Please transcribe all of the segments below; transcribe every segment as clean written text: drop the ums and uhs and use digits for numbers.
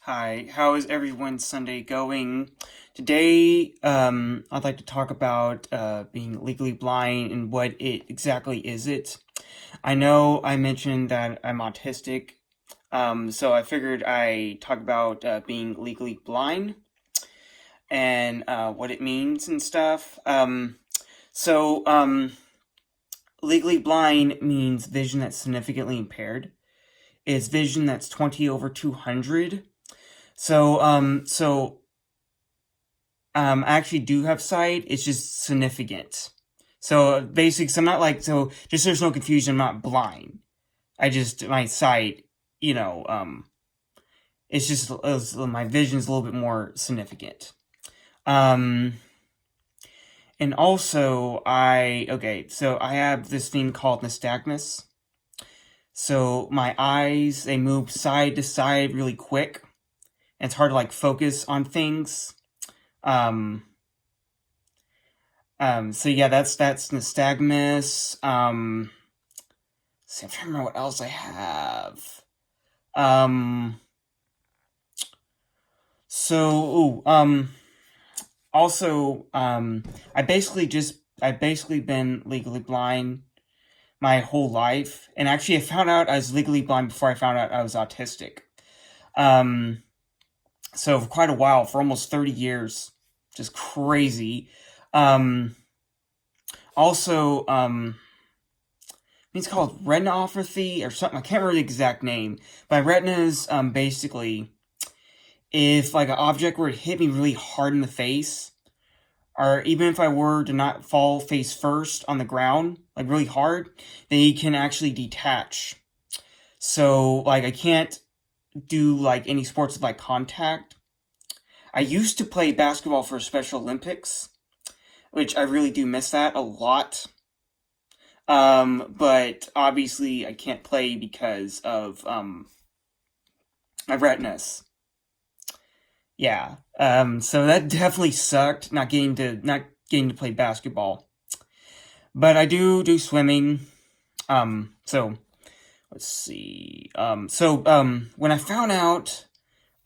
Hi, how is everyone's Sunday going? Today, I'd like to talk about being legally blind and what it exactly is it. I know I mentioned that I'm autistic, so I figured I talk about being legally blind and what it means and stuff. So, legally blind means vision that's significantly impaired. It's vision that's 20 over 200. I actually do have sight. It's just significant. So basically, so I'm not like so. Just so there's no confusion, I'm not blind. My sight, you know, it's just my vision's a little bit more significant. Um, and also so I have this thing called nystagmus. So my eyes they move side to side really quick, and it's hard to like focus on things. Um, so yeah, that's nystagmus. See, I'm trying to remember what else I have. Um, so, also, I've basically been legally blind my whole life, and actually, I found out I was legally blind before I found out I was autistic. Um, so for quite a while, for almost 30 years, just crazy. Um, also, it's called retinopathy or something. I can't remember the exact name. But retinas, basically, if like an object were to hit me really hard in the face, or even if I were to not fall face first on the ground, like really hard, they can actually detach. So like I can't do like any sports with like contact. I used to play basketball for Special Olympics, which I really do miss that a lot. But obviously I can't play because of my retinas. Yeah. So that definitely sucked not getting to play basketball. But I do swimming. So let's see. When I found out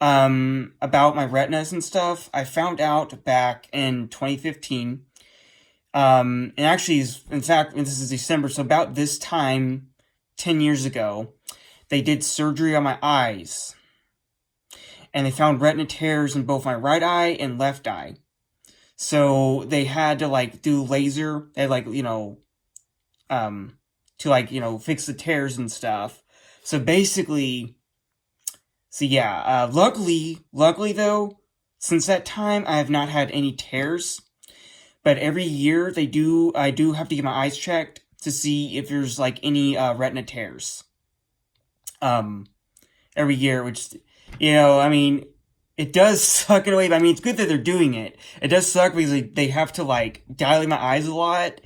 about my retinas and stuff, I found out back in 2015. And actually, in fact, this is December, so about this time, 10 years ago, they did surgery on my eyes. And they found retina tears in both my right eye and left eye. So they had to like do laser. They like, to like, fix the tears and stuff. So basically, so yeah, luckily though, since that time, I have not had any tears. But every year I do have to get my eyes checked to see if there's like any retina tears. Um, every year, which I mean, it does suck in a way. But I mean, it's good that they're doing it. It does suck because they have to like dilate my eyes a lot,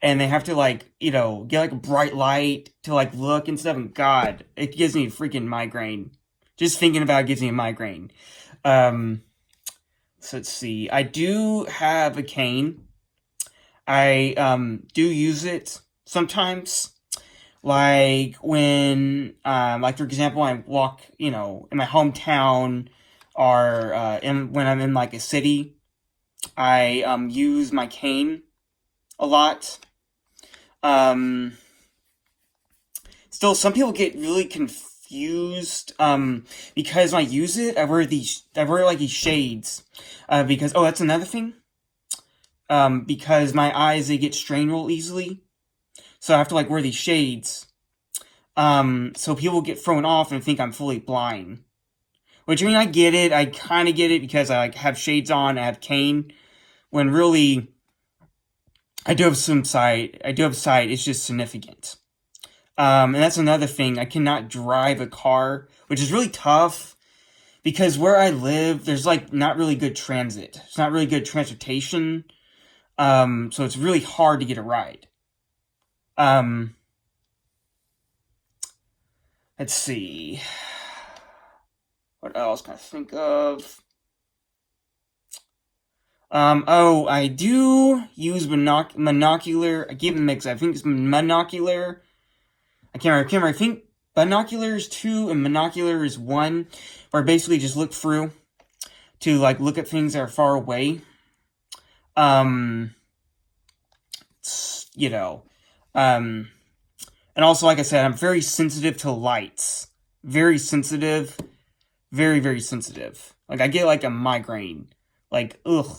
and they have to like get like a bright light to like look and stuff. And God, it gives me a freaking migraine. Just thinking about it gives me a migraine. Um, so let's see. I do have a cane. I do use it sometimes. Like when like for example I walk, in my hometown or when I'm in like a city, I use my cane a lot. Um Still some people get really confused because when I use it, I wear like these shades. Because that's another thing. Because my eyes they get strained real easily. So I have to like wear these shades. So people get thrown off and think I'm fully blind. Which I mean I get it. I kinda get it because I like have shades on, I have cane. When really I do have some sight. I do have sight, it's just significant. And that's another thing. I cannot drive a car, which is really tough because where I live, there's like not really good transit. It's not really good transportation. So it's really hard to get a ride. Um, let's see. What else can I think of? I do use monocular. I keep it mixed. I think it's monocular. I can't remember. I think binoculars 2 and monoculars 1, where I basically just look through to like look at things that are far away. You know, and also, like I said, I'm very sensitive to lights. Very sensitive. Very, very sensitive. Like, I get, like, a migraine. Like, ugh.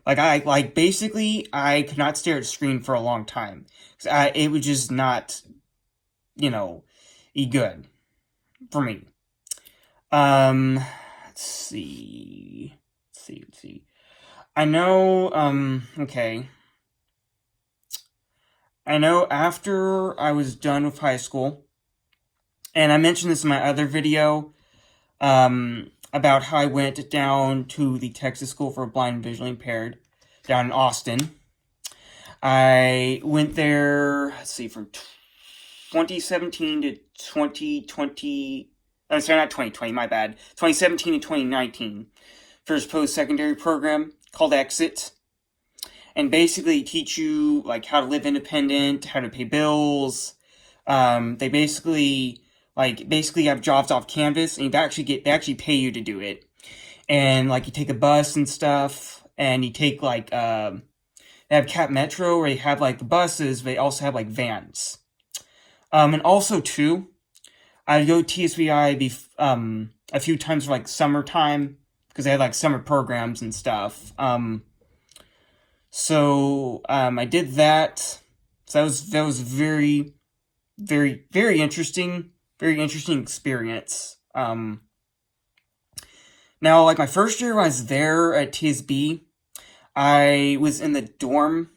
Like, basically, I could not stare at a screen for a long time. It was just not, good for me. Let's see. I know, okay. I know after I was done with high school, and I mentioned this in my other video, about how I went down to the Texas School for Blind and Visually Impaired down in Austin. I went there, let's see, from 2017 to 2020, I'm sorry, not 2020, my bad, 2017 to 2019, for his post-secondary program called Exit. And basically teach you, like, how to live independent, how to pay bills. They basically have jobs off campus, and they actually pay you to do it. And, like, you take a bus and stuff, and you take, like, they have Cap Metro, where they have, like, the buses, but they also have, like, vans. And also, too, I go to TSVI a few times for, like, summertime, because they had, like, summer programs and stuff. So, I did that. So that was very, very, very interesting experience. Now, like, my first year when I was there at TSB, I was in the dorm,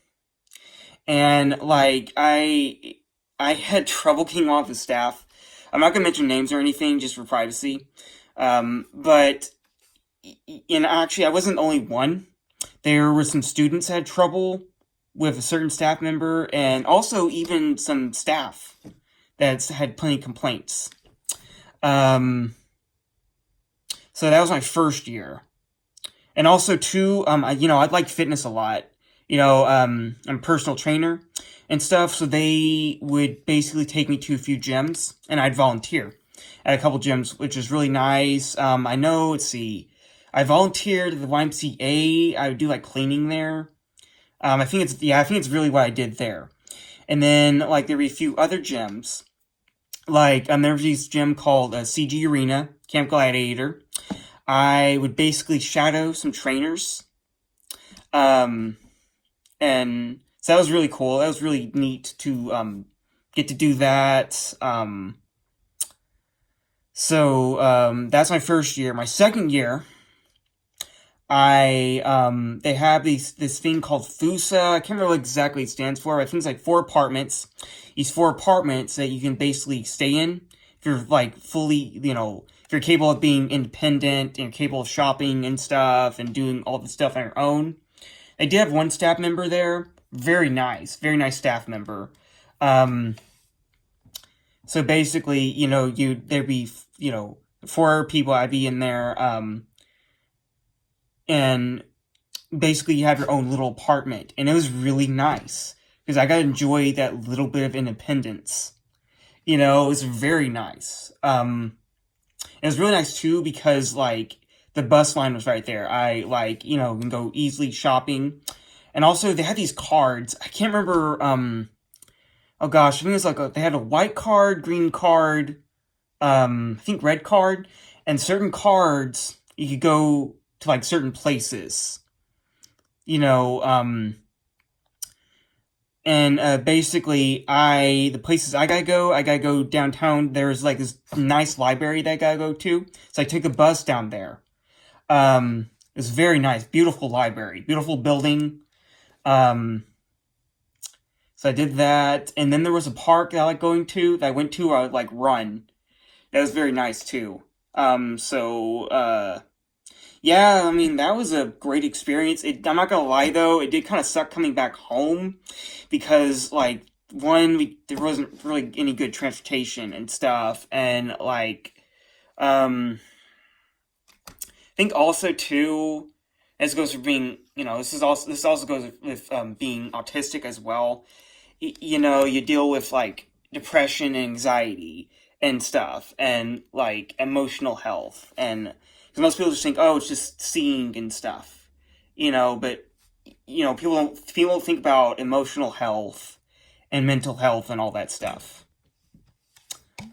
and, like, I had trouble getting along with the staff. I'm not gonna mention names or anything, just for privacy. But, actually, I wasn't the only one. There were some students that had trouble with a certain staff member, and also even some staff that had plenty of complaints. So that was my first year. And also, too, I like fitness a lot. I'm a personal trainer and stuff, so they would basically take me to a few gyms, and I'd volunteer at a couple gyms, which is really nice. I know, let's see, I volunteered at the YMCA. I would do, like, cleaning there. I think it's really what I did there. And then, like, there were a few other gyms. Like, there was this gym called CG Arena, Camp Gladiator. I would basically shadow some trainers. And so that was really cool. That was really neat to get to do that. So that's my first year. My second year, they have this thing called FUSA. I can't remember what exactly it stands for. I think it's like 4 apartments. These 4 apartments that you can basically stay in if you're, like, fully, if you're capable of being independent and you're capable of shopping and stuff and doing all the stuff on your own. They did have one staff member there. Very nice staff member. So basically, there'd be, 4 people. I'd be in there, and basically you have your own little apartment, and it was really nice because I got to enjoy that little bit of independence. It was very nice. It was really nice too because, like, the bus line was right there. I, like, can go easily shopping, and also they had these cards. I can't remember. Oh gosh, I think it's like they had a white card, green card, I think red card, and certain cards you could go to, like, certain places, and basically the places I gotta go downtown. There's, like, this nice library that I gotta go to, so I took a bus down there. It's very nice, beautiful library, beautiful building. So I did that, and then there was a park that I like going to, that I went to, I would, like, run. That was very nice, too. Yeah, I mean, that was a great experience. I'm not gonna lie, though, it did kind of suck coming back home, because, like, there wasn't really any good transportation and stuff, and, like, I think also, too, this goes for being, this also goes with, being autistic as well. You deal with, like, depression and anxiety, and stuff, and like emotional health, and because most people just think, oh, it's just seeing and stuff, but people don't think about emotional health and mental health and all that stuff.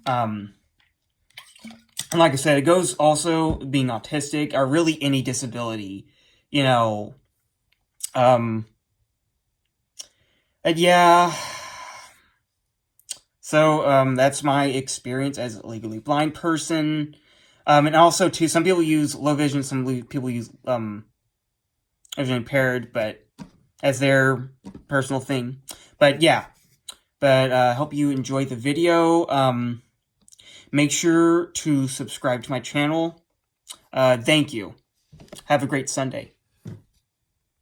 And like I said, it goes also being autistic or really any disability, and yeah. So that's my experience as a legally blind person. And also too, some people use low vision, some people use vision impaired, but as their personal thing. But yeah, hope you enjoyed the video. Make sure to subscribe to my channel. Thank you. Have a great Sunday.